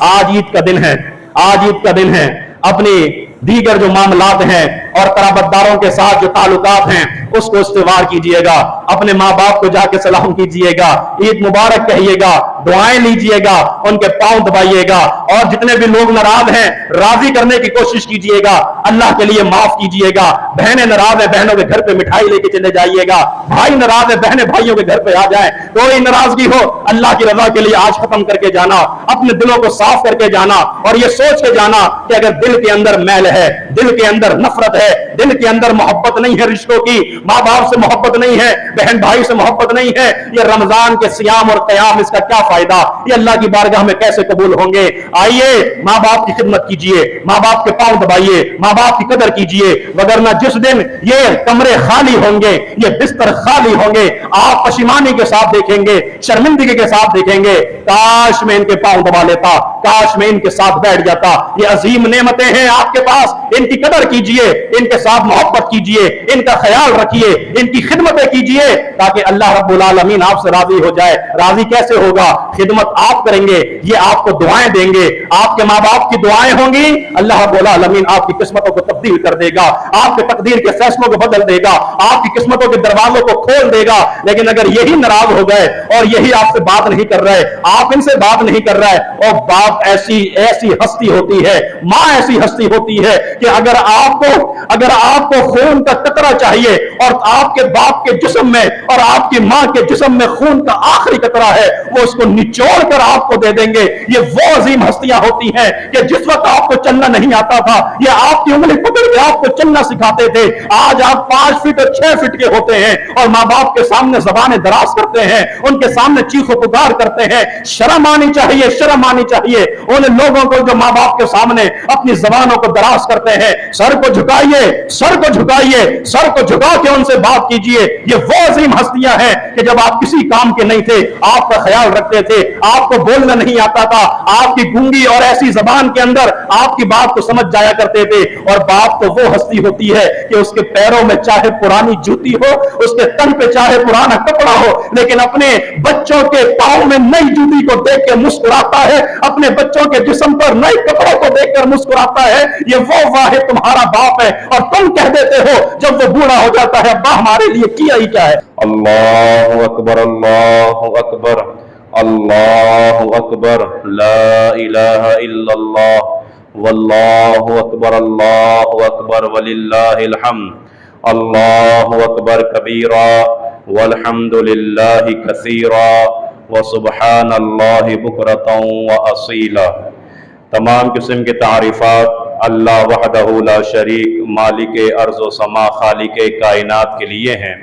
آج عید کا دن ہے، آج عید کا دن ہے، اپنی دیگر جو معاملات ہیں اور قرابتداروں کے ساتھ جو تعلقات ہیں اس کو استوار کیجئے گا، اپنے ماں باپ کو جا کے سلام کیجئے گا، عید مبارک کہیے گا، دعائیں لیجئے گا، ان کے پاؤں دبائیے گا، اور جتنے بھی لوگ ناراض ہیں راضی کرنے کی کوشش کیجئے گا، اللہ کے لیے معاف کیجئے گا، بہنیں ناراض ہیں بہنوں کے گھر پہ مٹھائی لے کے چلے جائیے گا، بھائی ناراض ہیں بہنیں بھائیوں کے گھر پہ آ جائیں، کوئی ناراضگی ہو اللہ کی رضا کے لیے آج ختم کر کے جانا، اپنے دلوں کو صاف کر کے جانا، اور یہ سوچ کے جانا کہ اگر دل کے اندر میل ہے، دل کے اندر نفرت ہے، دل کے اندر محبت نہیں ہے رشتوں کی، ماں باپ سے محبت نہیں ہے، بہن بھائی سے محبت نہیں ہے، یہ رمضان کے صیام اور قیام اس کا کیا فائدہ، یہ اللہ کی بارگاہ میں کیسے قبول ہوں گے؟ آئیے ماں باپ کی خدمت کیجئے، ماں باپ کے پاؤں دبائیے، ماں باپ کی قدر کیجئے، وگرنہ جس دن یہ کمرے خالی ہوں گے، یہ بستر خالی ہوں گے، آپ پشیمانی کے ساتھ دیکھیں گے، شرمندگی کے ساتھ دیکھیں گے، کاش میں ان کے پاؤں دبا لیتا، کاش میں ان کے ساتھ بیٹھ جاتا، یہ عظیم نعمتیں ہیں آپ کے پاس، ان کی قدر کیجئے، ان کے ساتھ محبت کیجئے، ان کا خیال رکھیے، ان کی خدمتیں کیجئے، تاکہ اللہ رب العالمین آپ سے راضی ہو جائے۔ راضی کیسے ہوگا؟ خدمت آپ کریں گے، یہ آپ کو دعائیں دیں گے، آپ کے ماں باپ کی دعائیں ہوں گی، اللہ رب العالمین آپ کی قسمتوں کو تبدیل کر دے گا، آپ کے تقدیر کے فیصلوں کو بدل دے گا، آپ کی قسمتوں کے دروازوں کو کھول دے گا۔ لیکن اگر یہی ناراض ہو گئے اور یہی آپ سے بات نہیں کر رہے، آپ ان سے بات نہیں کر رہے، اور باپ ایسی ہستی ہوتی ہے، ماں ایسی ہستی ہوتی ہے کہ اگر آپ کو خون کا قطرہ چاہیے اور آپ کے باپ کے جسم میں اور آپ کی ماں کے جسم میں خون کا آخری قطرہ ہے، وہ اس کو نچوڑ کر آپ کو دے دیں گے۔ یہ وہ عظیم ہستیاں ہوتی ہیں کہ جس وقت آپ کو چلنا نہیں آتا تھا یہ آپ کی انگلی پکڑ کے آپ کو چلنا سکھاتے تھے، آج آپ 5 فٹ اور 6 فٹ کے ہوتے ہیں اور ماں باپ کے سامنے زبانیں دراز کرتے ہیں، ان کے سامنے چیخ و پکار کرتے ہیں۔ شرم آنی چاہیے، شرم آنی چاہیے ان لوگوں کو جو ماں باپ کے سامنے اپنی زبانوں کو دراز کرتے ہیں۔ سر کو جھکائیے، سر کو جھکائیے، سر کو جھکا کے ان سے بات کیجئے۔ یہ وہ عظیم ہستیاں ہیں کہ جب آپ کسی کام کے نہیں تھے آپ کا خیال رکھتے تھے، آپ کو بولنا نہیں آتا تھا، آپ کی گونگی اور ایسی زبان کے اندر آپ کی بات کو سمجھ جایا کرتے تھے۔ اور باپ تو وہ ہستی ہوتی ہے کہ اس کے پیروں میں چاہے پرانی جوتی ہو، اس کے تن پہ چاہے پرانا کپڑا ہو، لیکن اپنے بچوں کے پاؤں میں نئی جوتی کو دیکھ کے مسکراتا ہے، اپنے بچوں کے جسم پر نئے کپڑوں کو دیکھ کر مسکراتا ہے۔ یہ وہ واحد تمہارا باپ ہے، اور تم کہہ دیتے ہو جب وہ بوڑھا ہو جاتا ہے ابا ہمارے لیے کیا ہی کیا ہے۔ اللہ اکبر، اللہ اکبر، اللہ اکبر، لا الہ الا اللہ، واللہ اکبر، اللہ اکبر وللہ الحمد، اللہ اکبر کبیرا والحمد للہ کثیرا وسبحان اللہ بکرۃ واصیلا۔ تمام قسم کے تعریفات اللہ وحدہ لا شریک، مالک ارض و سما، خالق کائنات کے لیے ہیں،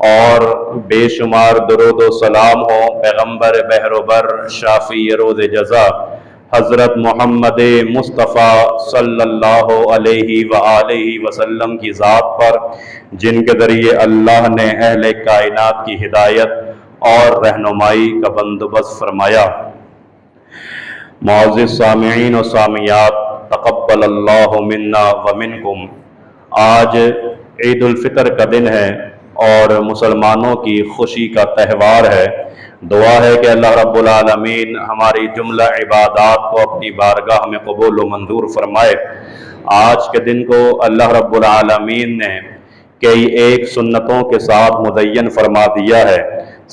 اور بے شمار درود و سلام ہو پیغمبر بحر و بر، شافی روز جزا، حضرت محمد مصطفیٰ صلی اللہ علیہ وآلہ وسلم کی ذات پر، جن کے ذریعے اللہ نے اہل کائنات کی ہدایت اور رہنمائی کا بندوبست فرمایا۔ معزز سامعین و سامعات، تقبل اللہ منا ومنکم۔ آج عید الفطر کا دن ہے اور مسلمانوں کی خوشی کا تہوار ہے۔ دعا ہے کہ اللہ رب العالمین ہماری جملہ عبادات کو اپنی بارگاہ میں قبول و منظور فرمائے۔ آج کے دن کو اللہ رب العالمین نے کئی ایک سنتوں کے ساتھ مزین فرما دیا ہے۔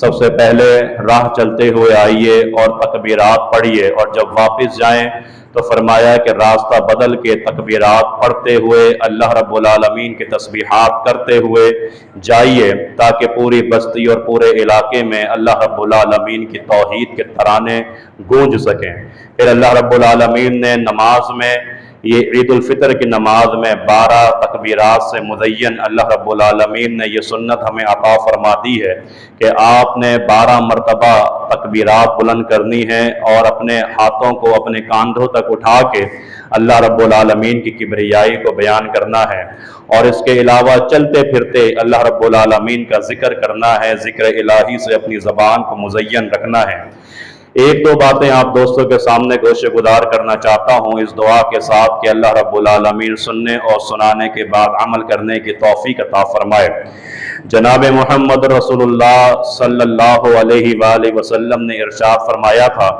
سب سے پہلے راہ چلتے ہوئے آئیے اور تکبیرات پڑھیے، اور جب واپس جائیں تو فرمایا کہ راستہ بدل کے تکبیرات پڑھتے ہوئے اللہ رب العالمین کے تسبیحات کرتے ہوئے جائیے، تاکہ پوری بستی اور پورے علاقے میں اللہ رب العالمین کی توحید کے ترانے گونج سکیں۔ پھر اللہ رب العالمین نے نماز میں، یہ عید الفطر کی نماز میں 12 تکبیرات سے مزین اللہ رب العالمین نے یہ سنت ہمیں عطا فرما دی ہے کہ آپ نے 12 مرتبہ تکبیرات بلند کرنی ہے اور اپنے ہاتھوں کو اپنے کاندھوں تک اٹھا کے اللہ رب العالمین کی کبریائی کو بیان کرنا ہے، اور اس کے علاوہ چلتے پھرتے اللہ رب العالمین کا ذکر کرنا ہے، ذکر الہی سے اپنی زبان کو مزین رکھنا ہے۔ ایک دو باتیں آپ دوستوں کے سامنے گوشہ گزار کرنا چاہتا ہوں اس دعا کے ساتھ کہ اللہ رب العالمین سننے اور سنانے کے بعد عمل کرنے کی توفیق عطا فرمائے۔ جناب محمد رسول اللہ صلی اللہ علیہ وآلہ وسلم نے ارشاد فرمایا تھا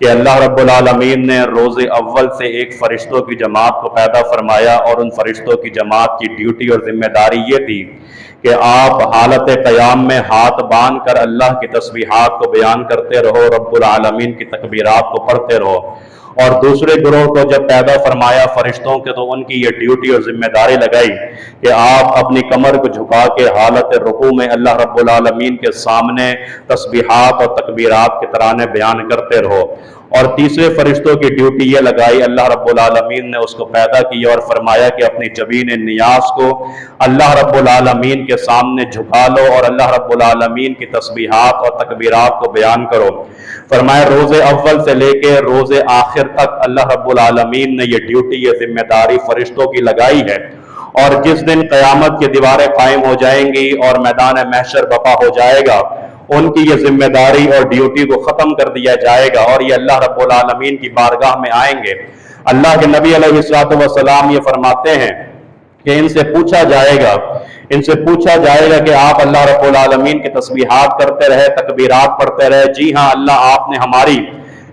کہ اللہ رب العالمین نے روز اول سے ایک فرشتوں کی جماعت کو پیدا فرمایا، اور ان فرشتوں کی جماعت کی ڈیوٹی اور ذمہ داری یہ تھی کہ آپ حالت قیام میں ہاتھ باندھ کر اللہ کی تسبیحات کو بیان کرتے رہو، رب العالمین کی تکبیرات کو پڑھتے رہو۔ اور دوسرے گروہ کو جب پیدا فرمایا فرشتوں کے، تو ان کی یہ ڈیوٹی اور ذمہ داری لگائی کہ آپ اپنی کمر کو جھکا کے حالت رکوع میں اللہ رب العالمین کے سامنے تسبیحات اور تکبیرات کے ترانے بیان کرتے رہو۔ اور تیسرے فرشتوں کی ڈیوٹی یہ لگائی، اللہ رب العالمین نے اس کو پیدا کیا اور فرمایا کہ اپنی جبین نیاز کو اللہ رب العالمین کے سامنے جھکا لو اور اللہ رب العالمین کی تسبیحات اور تکبیرات کو بیان کرو۔ فرمایا روز اول سے لے کے روز آخر تک اللہ رب العالمین نے یہ ڈیوٹی، یہ ذمہ داری فرشتوں کی لگائی ہے۔ اور جس دن قیامت کی دیواریں قائم ہو جائیں گی اور میدان محشر برپا ہو جائے گا، ان کی یہ ذمہ داری اور ڈیوٹی کو ختم کر دیا جائے گا، اور یہ اللہ رب العالمین کی بارگاہ میں آئیں گے۔ اللہ کے نبی علیہ الصلوۃ والسلام یہ فرماتے ہیں کہ ان سے پوچھا جائے گا کہ آپ اللہ رب العالمین کی تسبیحات کرتے رہے، تکبیرات پڑھتے رہے؟ جی ہاں اللہ، آپ نے ہماری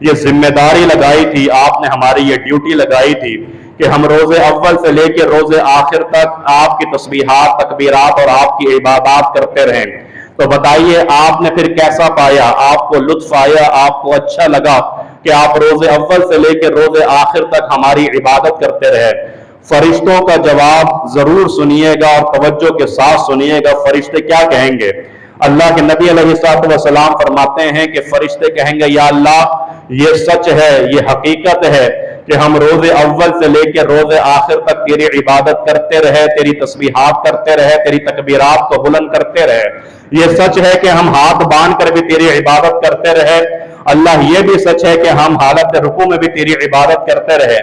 یہ ذمہ داری لگائی تھی، آپ نے ہماری یہ ڈیوٹی لگائی تھی کہ ہم روز اول سے لے کے روز آخر تک آپ کی تسبیحات، تکبیرات اور آپ کی عبادات کرتے رہیں۔ تو بتائیے آپ نے پھر کیسا پایا؟ آپ کو لطف آیا؟ آپ کو اچھا لگا کہ آپ روز اول سے لے کے روز آخر تک ہماری عبادت کرتے رہے؟ فرشتوں کا جواب ضرور سنیے گا اور توجہ کے ساتھ سنیے گا۔ فرشتے کیا کہیں گے؟ اللہ کے نبی علیہ الصلوۃ والسلام فرماتے ہیں کہ فرشتے کہیں گے، یا اللہ یہ سچ ہے، یہ حقیقت ہے کہ ہم روز اول سے لے کے روز آخر تک تیری عبادت کرتے رہے، تیری تسبیحات کرتے رہے، تیری تکبیرات کو بلند کرتے رہے۔ یہ سچ ہے کہ ہم ہاتھ باندھ کر بھی تیری عبادت کرتے رہے۔ اللہ یہ بھی سچ ہے کہ ہم حالت رکوع میں بھی تیری عبادت کرتے رہے۔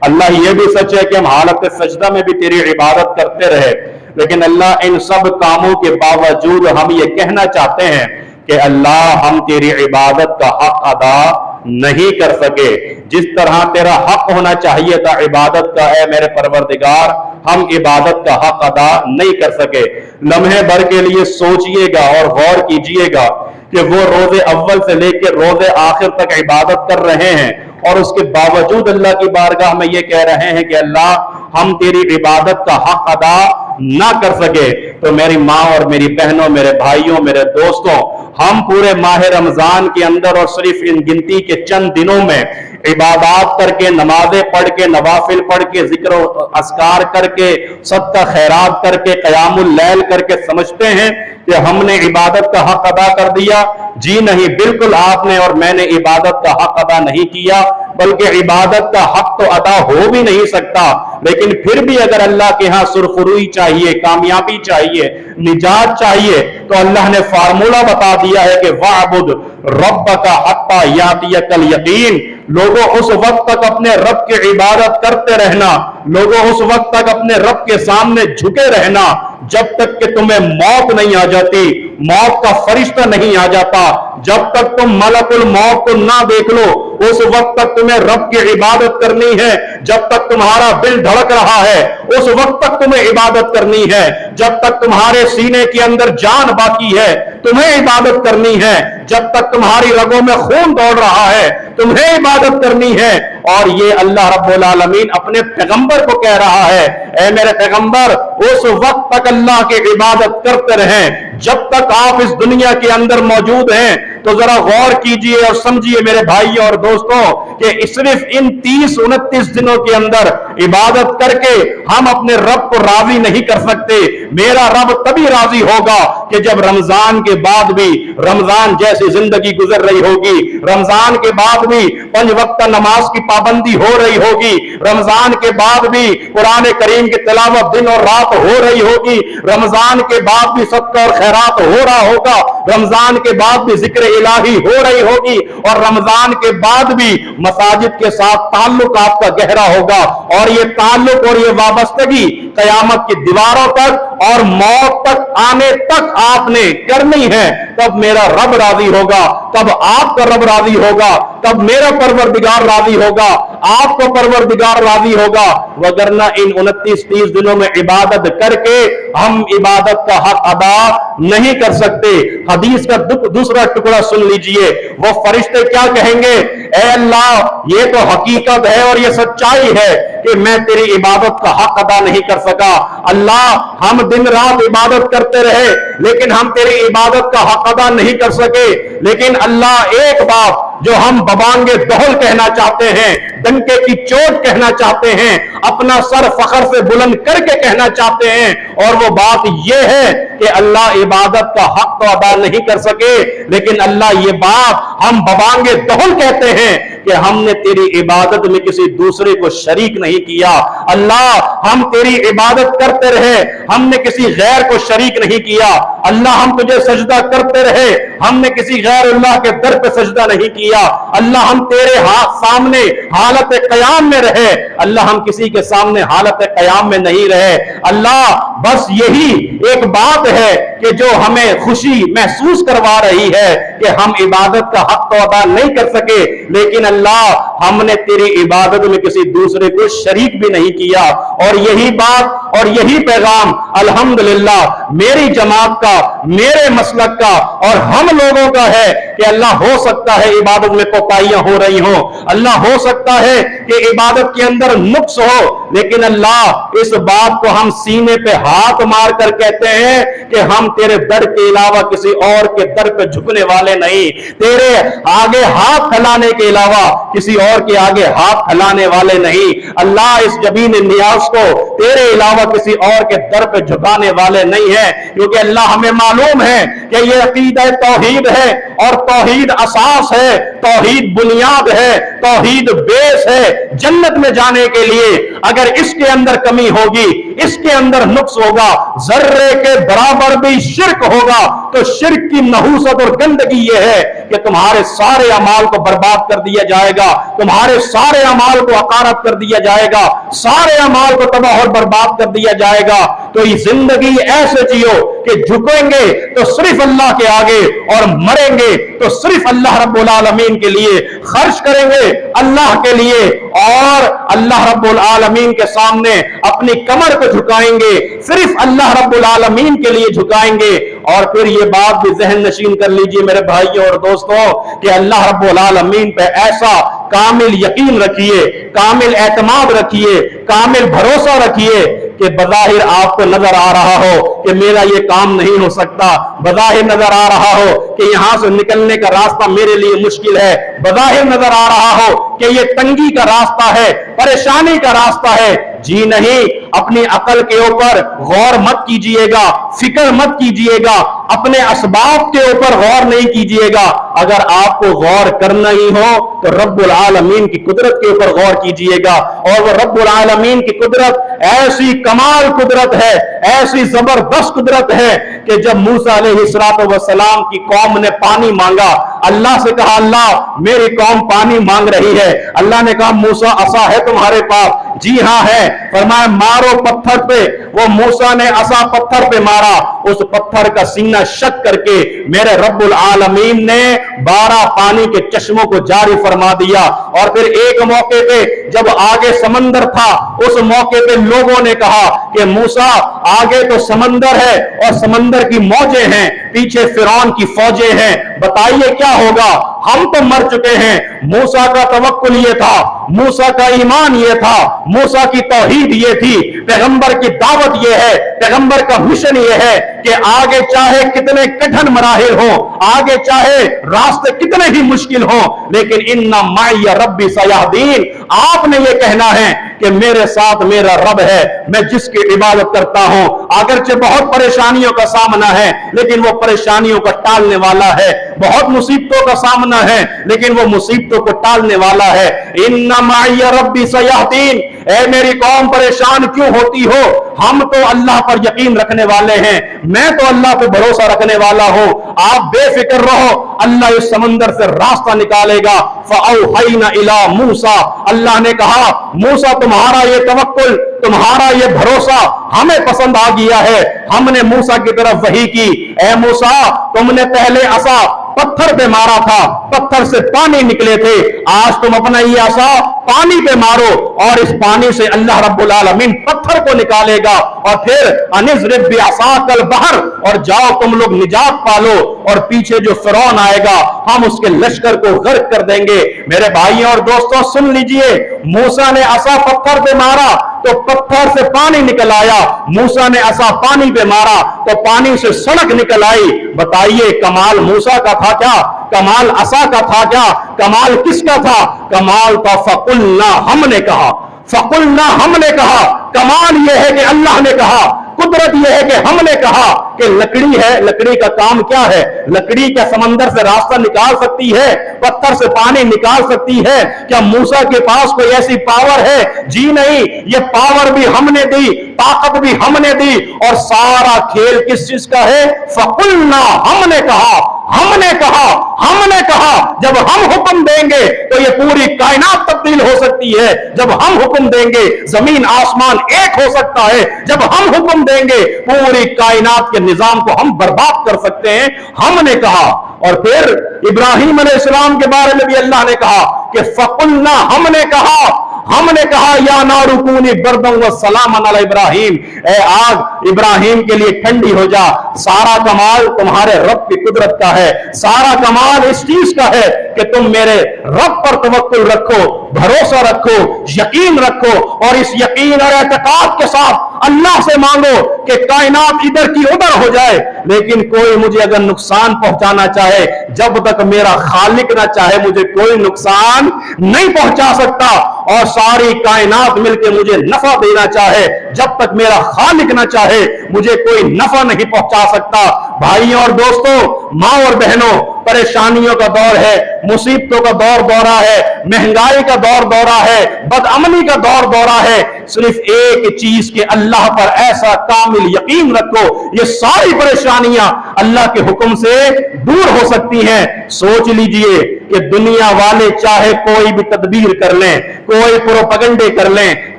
اللہ یہ بھی سچ ہے کہ ہم حالت سجدہ میں بھی تیری عبادت کرتے رہے۔ لیکن اللہ ان سب کاموں کے باوجود ہم یہ کہنا چاہتے ہیں کہ اللہ ہم تیری عبادت کا حق ادا نہیں کر سکے، جس طرح تیرا حق ہونا چاہیے تھا عبادت کا، اے میرے پروردگار ہم عبادت کا حق ادا نہیں کر سکے۔ لمحے بھر کے لیے سوچئے گا اور غور کیجئے گا کہ وہ روز اول سے لے کے روز آخر تک عبادت کر رہے ہیں، اور اس کے باوجود اللہ کی بارگاہ میں یہ کہہ رہے ہیں کہ اللہ ہم تیری عبادت کا حق ادا نہ کر سکے۔ تو میری ماں اور میری بہنوں، میرے بھائیوں، میرے دوستوں، ہم پورے ماہ رمضان کے اندر اور صرف ان گنتی کے چند دنوں میں عبادات کر کے، نمازیں پڑھ کے، نوافل پڑھ کے، ذکر و اذکار کر کے، صدقہ خیرات کر کے، قیام اللیل کر کے سمجھتے ہیں کہ ہم نے عبادت کا حق ادا کر دیا؟ جی نہیں، بالکل آپ نے اور میں نے عبادت کا حق ادا نہیں کیا، بلکہ عبادت کا حق تو ادا ہو بھی نہیں سکتا۔ لیکن پھر بھی اگر اللہ کے ہاں سرخروئی چاہیے، کامیابی چاہیے، نجات چاہیے، تو اللہ نے فارمولہ بتا دیا ہے کہ وَاعْبُدْ رَبَّكَ حَتَّى يَأْتِيَكَ الْيَقِينُ۔ لوگوں اس وقت تک اپنے رب کی عبادت کرتے رہنا، لوگوں اس وقت تک اپنے رب کے سامنے جھکے رہنا جب تک کہ تمہیں موت نہیں آ جاتی، موت کا فرشتہ نہیں آ جاتا۔ جب تک تم ملک الموت کو نہ دیکھ لو، اس وقت تک تمہیں رب کی عبادت کرنی ہے۔ جب تک تمہارا دل دھڑک رہا ہے، اس وقت تک تمہیں عبادت کرنی ہے۔ جب تک تمہارے سینے کے اندر جان باقی ہے، تمہیں عبادت کرنی ہے۔ جب تک تمہاری رگوں میں خون دوڑ رہا ہے، تمہیں عبادت کرنی ہے۔ اور یہ اللہ رب العالمین اپنے پیغمبر کو کہہ رہا ہے، اے میرے پیغمبر اس وقت تک اللہ کی عبادت کرتے رہیں جب تک آپ اس دنیا کے اندر موجود ہیں۔ تو ذرا غور کیجئے اور سمجھیے میرے بھائی اور دوستوں کہ صرف ان 30-29 دنوں کے اندر عبادت کر کے ہم اپنے رب کو راضی نہیں کر سکتے۔ میرا رب تبھی راضی ہوگا کہ جب رمضان کے بعد بھی رمضان جیسی زندگی گزر رہی ہوگی، رمضان کے بعد بھی 5 وقت نماز کی پابندی ہو رہی ہوگی، رمضان کے بعد بھی قرآن کریم کی تلاوت دن اور رات ہو رہی ہوگی، رمضان کے بعد بھی صدقہ اور خیرات ہو رہا ہوگا، رمضان کے بعد بھی ذکر الہی ہو رہی ہوگی، اور رمضان کے بعد بھی مساجد کے ساتھ تعلق آپ کا گہرا ہوگا۔ اور یہ تعلق اور یہ وابستگی قیامت کی دیواروں تک اور موت تک آنے تک آپ نے کرنی ہے۔ تب میرا رب راضی ہوگا، تب آپ کا رب راضی ہوگا، तब मेरा परवरदिगार राजी होगा, आपको परवरदिगार राजी होगा। वगरना इन 29-30 दिनों में इबादत करके हम इबादत का हक अदा नहीं कर सकते। हदीस का दूसरा टुकड़ा सुन लीजिए, वो फरिश्ते क्या कहेंगे, ऐ अल्लाह ये तो हकीकत है और ये सच्चाई है कि मैं तेरी इबादत का हक अदा नहीं कर सका। अल्लाह हम दिन रात इबादत करते रहे लेकिन हम तेरी इबादत का हक अदा नहीं कर सके। लेकिन अल्लाह एक बात जो हम बबांगे दोहल कहना चाहते हैं, डंके की चोट कहना चाहते हैं, अपना सर फखर से बुलंद करके कहना चाहते हैं, और वो बात ये है कि अल्लाह इबादत का हक तो अदा नहीं कर सके, लेकिन अल्लाह ये बात हम बबांगे दोहल कहते हैं कि हमने तेरी इबादत में किसी दूसरे को शरीक नहीं किया। अल्लाह हम तेरी इबादत करते रहे, हमने किसी गैर को शरीक नहीं किया। अल्लाह हम तुझे सजदा करते रहे, हमने किसी गैर अल्लाह के दर पे सजदा नहीं किया। अल्लाह हम तेरे सामने हालत कयाम में रहे, अल्लाह हम किसी के सामने हालत कयाम में नहीं रहे। अल्लाह बस यही एक बात है कि जो हमें खुशी महसूस करवा रही है कि हम इबादत का हक तो अदा नहीं कर सके, लेकिन अल्लाह हमने तेरी इबादत में किसी दूसरे को शरीक भी नहीं किया। और यही बात और यही पैगाम अल्हम्दुलिल्लाह मेरी जमात का, मेरे मसलक का और हम लोगों का है कि अल्लाह हो सकता है इबादत में कोताहियां हो रही हो, अल्लाह हो सकता है कि इबादत के अंदर नुक्स हो, लेकिन अल्लाह इस बात को हम सीने पे हाथ मार कर कहते हैं कि हम तेरे दर के अलावा किसी और के दर पे झुकने वाले नहीं, तेरे आगे हाथ फैलाने के अलावा किसी और के आगे हाथ फैलाने वाले नहीं। अल्लाह इस जबीन नियाज को तेरे अलावा किसी और के दर पे झुकाने वाले नहीं है, क्योंकि अल्लाह हमें मालूम है कि ये अकीदा तौहीद है और तौहीद असास है, तौहीद बुनियाद है, तौहीद बेस है जन्नत में जाने के लिए। अगर इसके अंदर कमी होगी, इसके अंदर नुक्स होगा, जर्रे के बराबर भी शिर्क होगा, तो शिर्क की नहूसत और गंदगी ये है कि तुम्हारे सारे अमाल को बर्बाद कर दिया जाएगा, तुम्हारे सारे अमाल को हकारत कर दिया जाएगा, सारे अमाल को तबाह और बर्बाद कर दिया जाएगा। तो ये जिंदगी ऐसे जियो कि झुकेंगे तो सिर्फ अल्लाह के आगे और मरेंगे तो सिर्फ अल्लाह रब्बुल आलमीन के लिए, खर्च करेंगे अल्लाह के लिए और अल्लाह रब्बुल आलमीन के सामने अपनी कमर को झुकाएंगे, सिर्फ अल्लाह रब्बुल आलमीन के लिए झुकाएंगे। और फिर ये बात भी जहन नशीन कर लीजिए मेरे भाइयों और दोस्तों कि अल्लाह रब्बुल आलमीन पे ऐसा कामिल यकीन रखिए, कामिल एतमाद रखिए, कामिल भरोसा रखिए कि बज़ाहिर आपको नजर आ रहा हो कि मेरा ये काम नहीं हो सकता, बज़ाहिर नजर आ रहा हो कि यहां से निकलने का रास्ता मेरे लिए मुश्किल है, बज़ाहिर नजर आ रहा हो कि ये तंगी का रास्ता है, परेशानी का रास्ता है। जी नहीं, अपनी अकल के ऊपर गौर मत कीजिएगा, फिक्र मत कीजिएगा, अपने असबाब के ऊपर गौर नहीं कीजिएगा। अगर आपको गौर करना ही हो तो रब्बुल आलमीन की कुदरत के ऊपर गौर कीजिएगा। और वो रब्बुल आलमीन की कुदरत ऐसी कमाल कुदरत है, ऐसी जबरदस्त कुदरत है कि जब मूसा अलैहिस्सलाम की कौम ने पानी मांगा, अल्लाह से कहा अल्लाह मेरी कौम पानी मांग रही है, अल्लाह ने कहा मूसा असा है तुम्हारे पास? जी हाँ है। फरमाया मारो पत्थर पे। वो मूसा ने असा पत्थर पे मारा, उस पत्थर का सीना शक करके मेरे रब्बुल आलमीन ने 12 पानी के चश्मों को जारी फरमा दिया। और फिर एक मौके पे जब आगे समंदर था, उस मौके पे लोगों ने कहा कि मूसा आगे तो समंदर है और समंदर की मौजें हैं, पीछे फिरौन की फौजें हैं, बताइए क्या होगा? हम तो मर चुके हैं। मूसा का तवक्कुल ये था, मूसा का ईमान ये था, मूसा की तौहीद ये थी, पैगंबर की दावत ये है, पैगंबर का मिशन ये है कि आगे चाहे कितने कठिन मराहिल हो, आगे चाहे रास्ते कितने ही मुश्किल हो, लेकिन इन्ना माइया रब्बी सयाहदीन, आपने ये कहना है कि मेरे साथ मेरा रब है, मैं जिसकी इबादत करता हूं, अगरचे बहुत परेशानियों का सामना है लेकिन वो परेशानियों को टालने वाला है, बहुत मुसीबतों का सामना है लेकिन वो मुसीबतों को टालने वाला है। इन्ना माइया रब्बी सयाहदीन, ऐ मेरी कौम परेशान क्यों होती हो? हम तो अल्लाह पर यकीन रखने वाले हैं, मैं तो अल्लाह पे भरोसा रखने वाला हूं, आप बेफिक्र रहो, अल्लाह इस समंदर से रास्ता निकालेगा। फ़अौहैना इला मूसा, अल्लाह ने कहा मूसा तुम्हारा ये तवक्कुल, तुम्हारा ये भरोसा हमें पसंद आ गया है। हमने मूसा की तरफ वही की, ऐ मूसा तुमने पहले असा पत्थर पे मारा था, पत्थर से पानी निकले थे। आज तुम अपना ये आसा पानी पे मारो और इस पानी से अल्लाह रब्बुल आलमीन पत्थर को निकालेगा और फिर अनिज़रिब बिअसाकल बहर, और जाओ तुम लोग निजात पालो और पीछे जो फिरौन आएगा हम उसके लश्कर को गर्क कर देंगे। मेरे भाइयों और दोस्तों सुन लीजिए, मूसा ने असा पत्थर पे मारा तो पत्थर से पानी निकल आया, मूसा ने असा पानी पे मारा तो पानी से सड़क निकल आई। बताइए कमाल मूसा का था क्या? कमाल असा का था क्या? कमाल किसका था? कमाल था फकुलना, हमने कहा, फकुलना हमने कहा। कमाल यह है कि अल्लाह ने कहा, कुदरत यह है कि हमने कहा कि लकड़ी है, लकड़ी का काम क्या है? लकड़ी क्या समंदर से रास्ता निकाल सकती है? पत्थर से पानी निकाल सकती है? क्या मूसा के पास कोई ऐसी पावर है? जी नहीं, ये पावर भी हमने दी, ताकत भी हमने दी, और सारा खेल किस चीज का है? फकुलना, हमने कहा, हमने कहा, हमने कहा। जब हम हुक्म देंगे तो ये पूरी कायनात तब्दील हो सकती है। जब हम हुक्म देंगे जमीन आसमान एक हो सकता है। जब हम हुक्म देंगे पूरी कायनात के निजाम को हम बर्बाद कर सकते हैं। हमने कहा। और फिर इब्राहिम अलैहिस्सलाम के बारे में भी अल्लाह ने कहा कि फकुलना, हमने कहा, हमने कहा या नारुकूनी बरदम व सलामन अला इब्राहिम, ए आग इब्राहिम के लिए ठंडी हो जा। सारा कमाल तुम्हारे रब की कुदरत का है, सारा कमाल इस चीज का है कि तुम मेरे रब पर तवक्कुल रखो, भरोसा रखो, यकीन रखो, और इस यकीन और एतकाद के साथ अल्लाह से मांगो कि कायनात इधर की उधर हो जाए, लेकिन कोई मुझे अगर नुकसान पहुंचाना चाहे, जब तक मेरा खालिक ना चाहे मुझे कोई नुकसान नहीं पहुंचा सकता। और सारी कायनात मिलकर मुझे नफा देना चाहे, जब तक मेरा खालिक ना चाहे मुझे कोई नफा नहीं पहुंचा सकता। भाइयों और दोस्तों, माँ और बहनों, परेशानियों का दौर है, मुसीबतों का दौर दौरा है, महंगाई का दौर दौरा है, बदअमनी का दौर दौरा है। सिर्फ एक चीज के अल्लाह पर ऐसा कामिल यकीन रखो, ये सारी परेशानियां अल्लाह के हुक्म से दूर हो सकती हैं। सोच लीजिए कि दुनिया वाले चाहे कोई भी तदबीर कर लें, कोई प्रोपगंडे कर लें,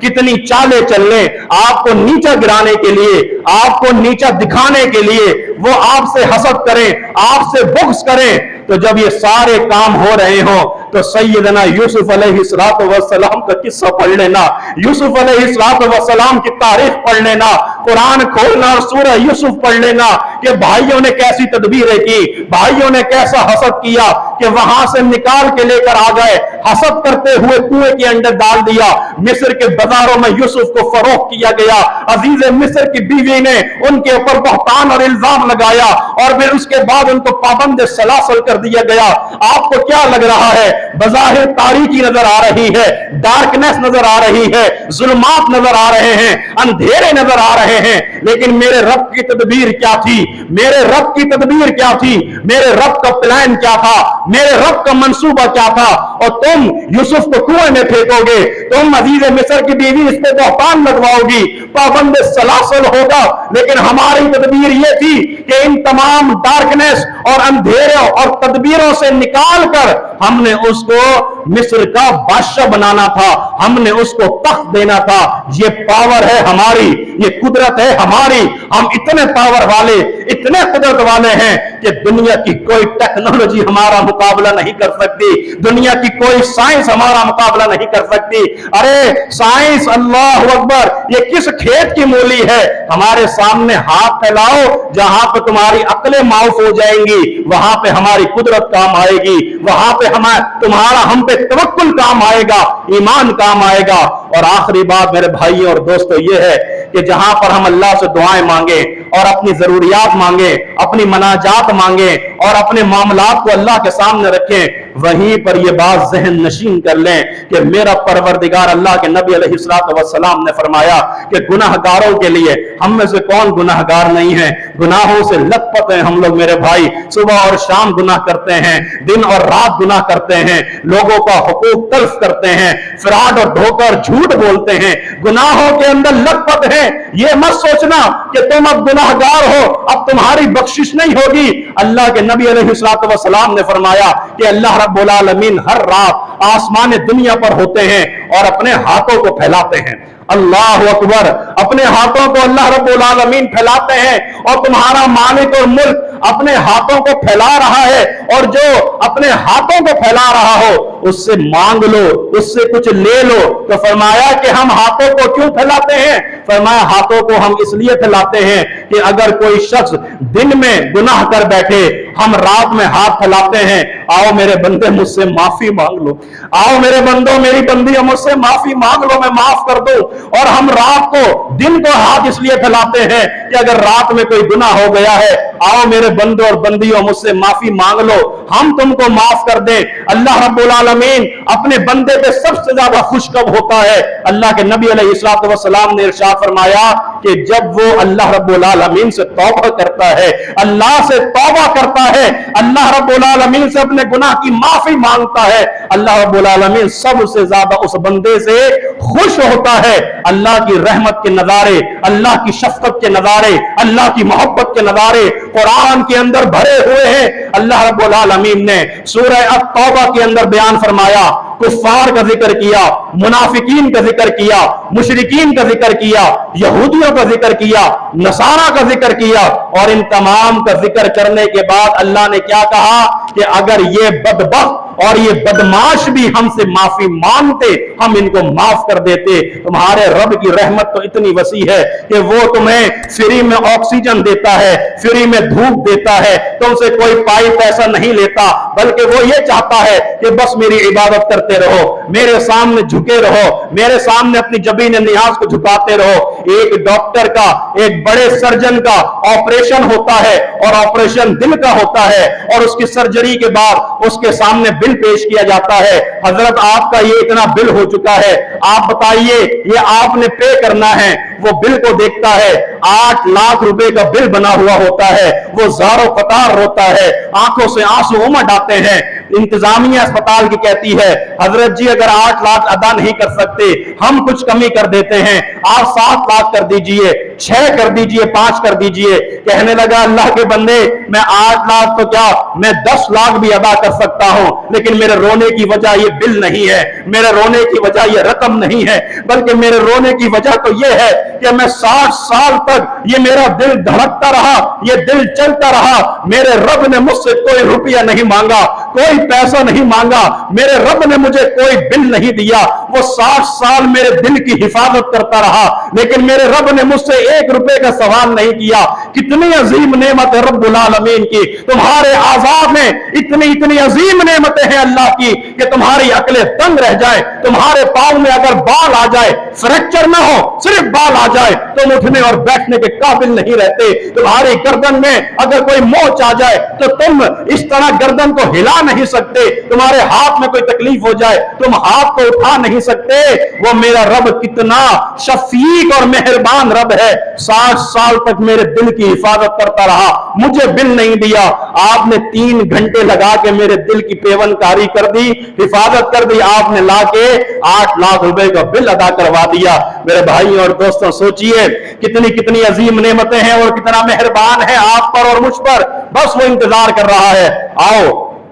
कितनी चालें चल लें, आपको नीचा गिराने के लिए, आपको नीचा दिखाने के लिए, वो आपसे हसद करें, आपसे बुग़्ज़ करें, तो जब ये सारे काम हो रहे हो तो सैयदना यूसुफ अलैहिस्सलातु वस्सलाम का किस्सा पढ़ लेना, यूसुफ अलैहिस्सलातु वस्सलाम की तारीख पढ़ लेना, कुरान खोलना और सूरह यूसुफ पढ़ लेना कि भाइयों ने कैसी तदबीरें की, भाइयों ने कैसा हसद किया कि वहां से निकाल के लेकर आ गए, हसद करते हुए कुएं के अंदर डाल दिया, मिस्र के बाजारों में यूसुफ को फरोख्त किया गया, अजीज मिस्र की बीवी ने उनके ऊपर बहतान और इल्जाम लगाया और फिर उसके बाद उनको पाबंद सलासल कर दिया गया। आपको क्या लग रहा है? बज़ाहिर तारीकी नजर आ रही है, डार्कनेस नजर आ रही है, जुल्मात नजर आ रहे हैं, अंधेरे नजर आ रहे हैं, लेकिन मेरे रब की तदबीर क्या थी? मेरे रब की तदबीर क्या थी? मेरे रब का प्लान क्या था? मेरे रब का मंसूबा क्या था? और तुम यूसुफ को कुएं में फेंकोगे, तुम अजीज मिस्र की बीवी इस पे बहतान लगवाओगी, पाबंद सलासल होगा, लेकिन हमारी तदबीर यह थी कि इन तमाम डार्कनेस और अंधेरों और तदबीरों से निकालकर हमने उसको मिस्र का बादशाह बनाना था, हमने उसको तख्त देना था। ये पावर है हमारी, ये कुदरत है हमारी। हम इतने पावर वाले, इतने कुदरत वाले हैं कि दुनिया की कोई टेक्नोलॉजी हमारा मुकाबला नहीं कर सकती, दुनिया की कोई साइंस हमारा मुकाबला नहीं कर सकती। अरे साइंस, अल्लाह अकबर, ये किस खेत की मूली है? हमारे सामने हाथ फैलाओ, जहां पर तुम्हारी अक्लें माउफ हो जाएंगी वहां पे हमारी कुदरत काम आएगी, वहां पे तुम्हारा हम पे तवक्कुल काम आएगा, ईमान काम आएगा। और आखिरी बात मेरे भाइयों और दोस्तों ये है कि जहां पर हम अल्लाह से दुआएं मांगे और अपनी जरूरियात मांगे, अपनी मनाजात मांगे और अपने मामलात को अल्लाह के सामने रखें, वहीं पर यह बात जहन नशीन कर लें कि मेरा परवरदिगार अल्लाह के नबी अलैहिस्सलातु वस्सलाम ने फरमाया कि गुनाहगारों के लिए, हम में से कौन गुनाहगार नहीं है? गुनाहों से लथपथ हैं हम लोग मेरे भाई, सुबह और शाम गुनाह करते हैं, दिन और रात गुनाह करते हैं, लोगों का हुकूक तल्फ करते हैं, फ्रॉड और धोखा और झूठ बोलते हैं, गुनाहों के अंदर लथपथ हैं। ये मत सोचना कि तुम अब गुनाहगार हो, अब तुम्हारी बख्शिश नहीं होगी। अल्लाह के नबी अलैहिस्सलातु वस्सलाम ने फरमाया कि अल्लाह रब्बुल आलमीन हर रात आसमान दुनिया पर होते हैं और अपने हाथों को फैलाते हैं। अल्लाह अकबर, अपने हाथों को अल्लाह रब्बुल आलमीन फैलाते हैं और तुम्हारा मालिक और मुल्क अपने हाथों को फैला रहा है, और जो अपने हाथों को फैला रहा हो उससे मांग लो, उससे कुछ ले लो। तो फरमाया कि हम हाथों को क्यों फैलाते हैं? फरमाया हाथों को हम इसलिए फैलाते हैं कि अगर कोई शख्स दिन में गुनाह कर बैठे, हम रात में हाथ फैलाते हैं, आओ मेरे बंदे मुझसे माफी मांग लो, आओ मेरे बंदो मेरी बंदियों मुझसे माफी मांग लो, मैं माफ कर दूं। और हम रात को दिन को हाथ इसलिए फैलाते हैं कि अगर रात में कोई गुनाह हो गया है, आओ मेरे बंदो और बंदियों मुझसे माफी मांग लो, हम तुमको माफ कर दें। अल्लाह रब्बुल आलमीन अपने बंदे पे सबसे ज्यादा खुश कब होता है? अल्लाह के नबी अलैहिस्सलातु वस्सलाम ने इरशाद फरमाया कि जब वो अल्लाह रब्बुल आलमीन से तौबा करता है, अल्लाह से तौबा करता है, अल्लाह रब्बुल आलमीन से अपने गुनाह की माफी मांगता है, अल्लाह रब्बुल आलमीन सबसे ज्यादा उस बंदे से खुश होता है। अल्लाह की रहमत के नजारे, अल्लाह की शफकत के नजारे, अल्लाह की मोहब्बत के नजारे कुरान के अंदर भरे हुए हैं। अल्लाह रब्बुल आलमीन ने सूरह अत-तौबा के अंदर बयान फरमाया, कुफ्फार का जिक्र किया, मुनाफिकीन का जिक्र किया, मुशरिकीन का जिक्र किया, यहूदियों का जिक्र किया, नसारा का जिक्र किया, और इन तमाम का जिक्र करने के बाद अल्लाह ने क्या कहा कि अगर ये बदबख्त और ये बदमाश भी हमसे माफी मांगते, हम इनको माफ कर देते। तुम्हारे रब की रहमत तो इतनी वसी है कि वो तुम्हें फ्री में ऑक्सीजन देता है, फ्री में धूप देता है, तुमसे कोई पाई पैसा नहीं लेता, बल्कि वो ये चाहता है कि बस मेरी इबादत करते रहो, मेरे सामने झुके रहो, मेरे सामने अपनी जबीन नियाज को झुकाते रहो। एक डॉक्टर का, एक बड़े सर्जन का ऑपरेशन होता है, और ऑपरेशन दिल का होता है, और उसकी सर्जरी के बाद उसके सामने बिल पेश किया जाता है, हजरत आपका ये इतना बिल हो चुका है, आप बताइए ये आपने पे करना है। वो बिल को देखता है, 8 लाख रुपए का बिल बना हुआ होता है, वो ज़ारो कतार रोता है, आंखों से आंसू उमड़ आते हैं। इंतजामिया अस्पताल की कहती है, हजरत जी अगर 8 लाख अदा नहीं कर सकते, हम कुछ कमी कर देते हैं, आप 7 लाख कर दीजिए, 6 कर दीजिए, 5 कर दीजिए। कहने लगा अल्लाह के बंदे, मैं 8 लाख तो क्या, मैं 10 लाख भी अदा कर सकता हूं, लेकिन मेरे रोने की वजह ये बिल नहीं है, मेरे रोने की वजह ये रकम नहीं है, बल्कि मेरे रोने की वजह तो ये है कि मैं 60 साल तक ये मेरा दिल धड़कता रहा, ये दिल चलता रहा, मेरे रब ने मुझसे कोई रुपया नहीं मांगा, कोई पैसा नहीं मांगा, मेरे रब ने मुझे कोई बिल नहीं दिया, वो 60 साल मेरे दिल की हिफाजत करता रहा, लेकिन मेरे रब ने मुझसे 1 रुपए का सवाल नहीं किया। कितनी अजीम नेमत है रब्बुल आलमीन की, तुम्हारे आजाद में इतनी इतनी अजीम नेमतें हैं अल्लाह की कि तुम्हारी अकलें दंग रह जाए। तुम्हारे पांव में अगर बाल आ जाए, फ्रैक्चर ना हो, सिर्फ बाल आ जाए, तुम उठने और बैठने के काबिल नहीं रहते। तुम्हारी गर्दन में अगर कोई मोच आ जाए तो तुम इस तरह गर्दन को हिला नहीं सकते। तुम्हारे हाथ में कोई तकलीफ हो जाए, तुम हाथ को उठा नहीं सकते। वो मेरा रब कितना शफीक और मेहरबान रब है, 60 साल तक मेरे दिल की हिफाजत करता रहा, मुझे बिल नहीं दिया। आपने 3 घंटे लगा के मेरे दिल की पेवनकारी कर दी, हिफाजत कर दी, आपने लाके 8 लाख रुपए का बिल अदा करवा दिया। मेरे भाई और दोस्तों, सोचिए कितनी कितनी अजीम नेमतें हैं और कितना मेहरबान है आप पर और मुझ पर। बस वो इंतजार कर रहा है, आओ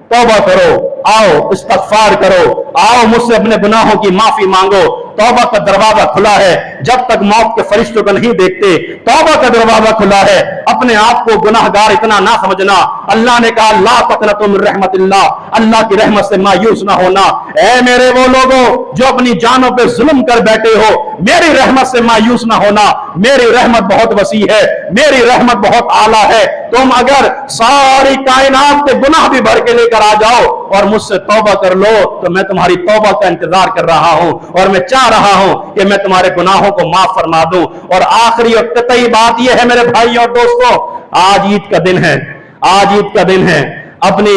तौबा करो, आओ इस्तगफार करो, आओ मुझसे अपने गुनाहों की माफी मांगो। तौबा का दरवाजा खुला है, जब तक मौत के फरिश्तों को नहीं देखते, तौबा का दरवाजा खुला है। अपने आप को गुनाहगार इतना ना समझना। अल्लाह ने कहा ला तक़नतु मिन रहमतिल्लाह, अल्लाह की रहमत से मायूस ना होना। ऐ मेरे वो लोगों जो अपनी जानों पे जुल्म कर बैठे हो, मेरी रहमत से मायूस ना होना। मेरी रहमत बहुत वसी है, मेरी रहमत बहुत आला है। तुम अगर सारी कायनात के गुनाह भी भर के लेकर आ जाओ और मुझसे तौबा कर लो, तो मैं तुम्हारी तौबा का इंतजार कर रहा हूं और मैं चाह रहा हूं कि मैं तुम्हारे गुनाहों को माफ फरमा दूं। और आखिरी और कतई बात यह है मेरे भाई और दोस्तों, आज ईद का दिन है, आज ईद का दिन है। अपनी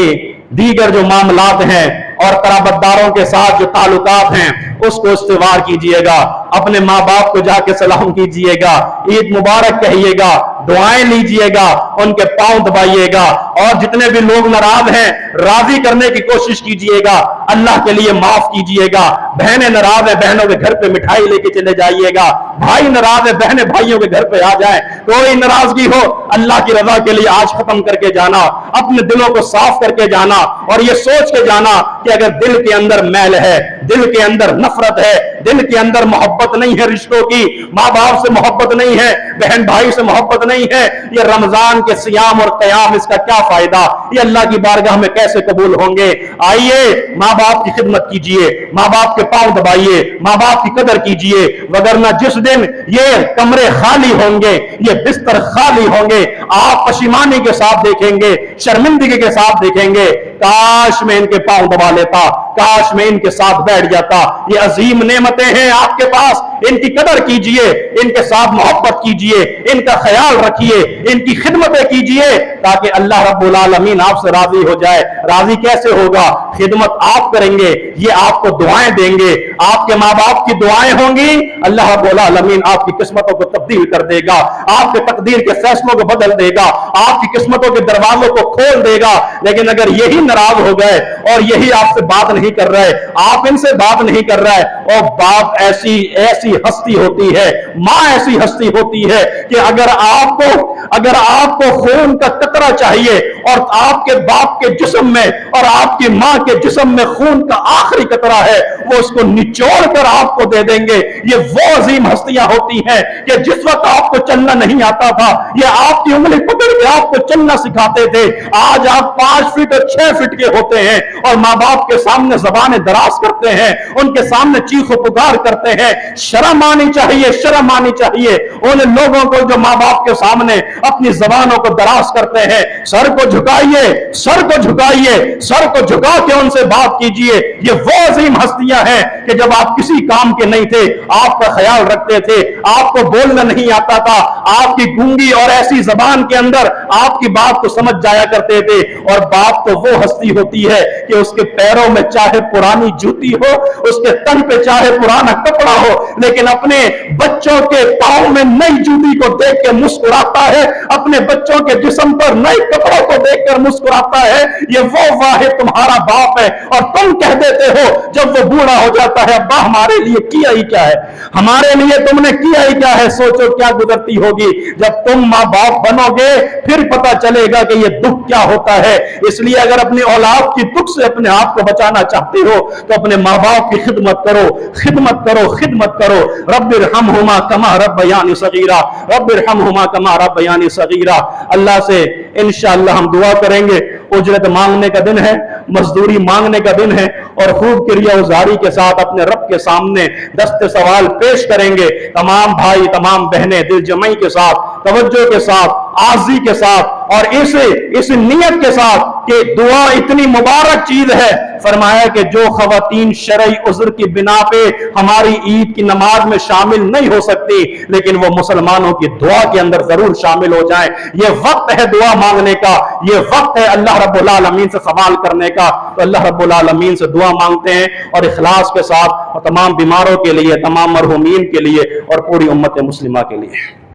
दीगर जो मामलात हैं और कराबतदारों के साथ जो ताल्लुकात हैं उसको इस्तेवार कीजिएगा। अपने माँ बाप को जाके सलाम कीजिएगा, ईद मुबारक कहिएगा, दुआएं लीजिएगा, उनके पांव दबाइएगा। और जितने भी लोग नाराज हैं राजी करने की कोशिश कीजिएगा, अल्लाह के लिए माफ कीजिएगा। बहनें नाराज है, बहनों के घर पे मिठाई लेके चले जाइएगा, भाई नाराज है, बहनें भाइयों के घर पे आ जाए, कोई नाराजगी हो, अल्लाह की रजा के लिए आज खत्म करके जाना, अपने दिलों को साफ करके जाना, और ये सोच के जाना कि अगर दिल के अंदर मैल है, दिल के अंदर नफरत है, दिल के अंदर मोहब्बत नहीं है रिश्तों की, माँ बाप से मोहब्बत नहीं है, बहन भाई से मोहब्बत नहीं है, ये रमजान के सियाम और कयाम इसका क्या फायदा, ये अल्लाह की बारगाह में कैसे कबूल होंगे। आइए माँ बाप की खिदमत कीजिए, माँ बाप के पांव दबाइए, माँ बाप की कदर कीजिए, वगरना जिस दिन ये कमरे खाली होंगे, ये बिस्तर खाली होंगे, आप पशिमानी के साथ देखेंगे, शर्मिंदगी के साथ देखेंगे, काश मैं इनके पांव दबा लेता, काश मैं इनके साथ बैठ जाता। ये अजीम नेमतें हैं आपके पास, इनकी कदर कीजिए, इनके साथ मोहब्बत कीजिए, इनका ख्याल रखिए, इनकी खिदमतें कीजिए, ताकि अल्लाह रब्बुल आलमीन आपसे राजी हो जाए। राजी कैसे होगा? खिदमत आप करेंगे, ये आपको दुआएं देंगे, आपके माँ बाप की दुआएं होंगी, अल्लाह रब्बुल आलमीन आपकी किस्मतों को तब्दील कर देगा, आपके तकदीर के फैसलों को बदल देगा, आपकी किस्मतों के दरवाजों को खोल देगा। लेकिन अगर यही नाराज हो गए और यही आपसे बात नहीं कर रहे, आप इनसे बात नहीं कर रहे, और बाप ऐसी ऐसी हस्ती होती है, मां ऐसी हस्ती होती है कि अगर आपको खून का कतरा चाहिए और आपके बाप के जिस्म में और आपकी मां के जिस्म में खून का आखिरी कतरा है, वो उसको निचोड़ कर आपको दे देंगे। ये वो अजीम हस्तियां होती हैं कि जिस वक्त आपको चलना नहीं आता था, ये आपकी उंगली पकड़ के आपको चलना सिखाते थे। आज आप 5 फीट और 6 फीट के होते हैं और मां बाप के सामने जबानें दराज करते हैं, उनके सामने चीखो पुकार करते हैं। शर्म आनी चाहिए, शर्म आनी चाहिए उन लोगों को जो मां बाप के सामने अपनी जबानों को दराज करते हैं। सर को झुकाइए, सर को झुकाइए, सर को झुका के उनसे बात कीजिए। ये वो अजीम हस्तियां हैं कि जब आप किसी काम के नहीं थे, आपका ख्याल रखते थे, आपको बोलना नहीं आता था, आपकी गूंगी और ऐसी जबान के अंदर आपकी बात को समझ जाया करते थे। और बाप तो वो हस्ती होती है कि उसके पैरों में चाहे पुरानी जूती हो, उसके तन पे चाहे पुराना कपड़ा हो, लेकिन अपने बच्चों के पांव में नई जूती को देख के मुस्कुराता है, अपने बच्चों के जिस्म पर नए कपड़ों को देखकर मुस्कुराता है। ये वो वाहिद तुम्हारा बाप है। और तुम कह देते हो जब वो बूढ़ा हो जाता है, अब्बा हमारे लिए किया ही क्या है, हमारे लिए तुमने किया ही क्या है। सोचो क्या गुजरती होगी जब तुम माँ बाप बनोगे, फिर पता चलेगा कि ये दुख क्या होता है। इसलिए अगर अपनी औलाद की दुख से अपने आप को बचाना चाहते हो तो अपने माँ बाप की खिदमत करो, खिदमत करो, खिदमत करो। रब्बिरहमहुमा कमा रब्बयानी सगीरा, रब्बिरहमहुमा कमा रब्बयानी सगीरा। अल्लाह से इंशाअल्लाह हम दुआ करेंगे। उजरत मांगने का दिन है, मजदूरी मांगने का दिन है, और खूब किरिया-उज़ारी के साथ अपने रब के सामने दस्ते सवाल पेश करेंगे। तमाम भाई, तमाम बहनें दिल जमाई के साथ, तवज्जो के साथ, आज़ी के साथ और इस नियत के साथ कि दुआ इतनी मुबारक चीज है। फरमाया कि जो खवातीन शरई उज़्र की बिना पे हमारी ईद की नमाज में शामिल नहीं हो सकती, लेकिन वो मुसलमानों की दुआ के अंदर जरूर शामिल हो जाएं। ये वक्त है दुआ मांगने का, ये वक्त है अल्लाह रब्बुल आलमीन से सवाल करने का। तो अल्लाह रब्बुल आलमीन से दुआ मांगते हैं और इखलास के साथ, और तमाम बीमारों के लिए, तमाम मरहूमीन के लिए और पूरी उम्मत मुस्लिमा के लिए।